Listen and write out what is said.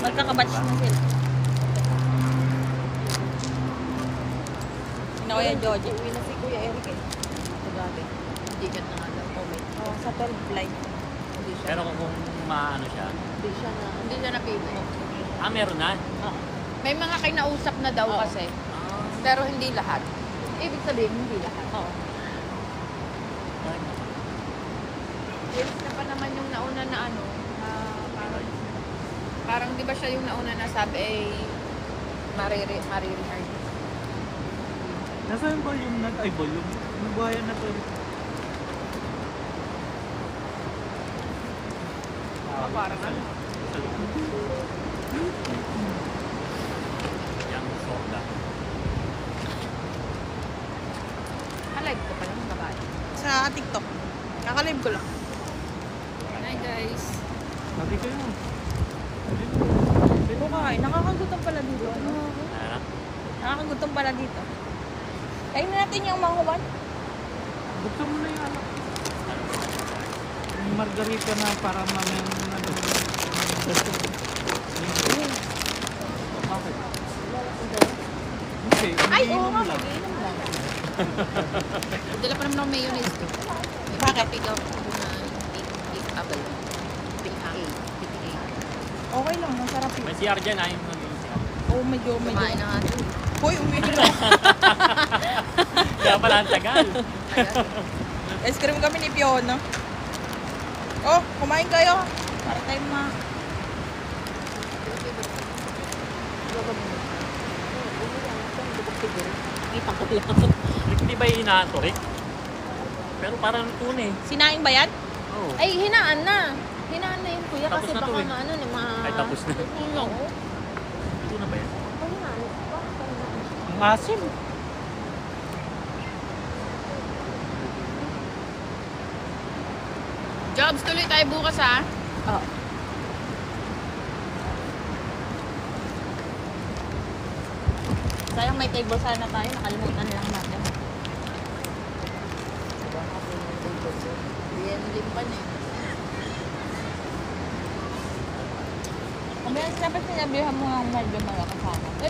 Magkakabatch na sila. Sino kaya Joji? Uwi na si Kuya Eric eh. Paggabi. Hindi ka na nga daw. Oh, sa 12 flight. Hindi siya. Pero kung maano siya. Hindi siya napili. Ah, meron na? May mga kinausap na daw kasi. Pero hindi lahat. Ibig sabihin, hindi lahat. Oo. Yes, na pa naman yung nauna na ano, parang di ba siya yung nauna na sabi ay marireheard. Nasaan ba yung volume? Yung buhayan na to. Parang ano. Yung soda. Alive ko pa lang babae. Sa TikTok. Kakalive ko lang. Hi guys. Sabi kayo. Ito ka, nakakagutom pala dito. Ano? Ah, Nakakagutom pala dito. Kain na natin yung manguwan. Buksan mo na yung ano. Yung margarita na para mamaya ano. Bakit? Okay, Ay, oo umiinom nga, lang. mag-iinom lang. Dala pa naman ako mayonnaise ko. Bakit? Pick-up ko na apple. Okay lang, masarap yun. may CR dyan, ayun mo yung CR. Oo, medyo. Kumain na nga ito. Hoy, umiinom. Kaya pala ang tagal. Ice cream kami ni Fiona. Oh, kumain kayo. Para tayo Kita ko lang. Hindi ba hinahanto, Rick? Pero parang tuna eh. Sinaing ba yan? Oo. Ay, hinaan na. Hinaan na yun, kuya. Tapos Kasi na to baka eh. maano ni Ay, tapos na. Oo. Tuna ba yan? Ang asim. Jobs, tuloy tayo bukas ha. Oo. Sayang may table sana tayo. Nakalimutan lang natin. Yan limpan eh. Kung sinabi mo ang medyo malaki sana.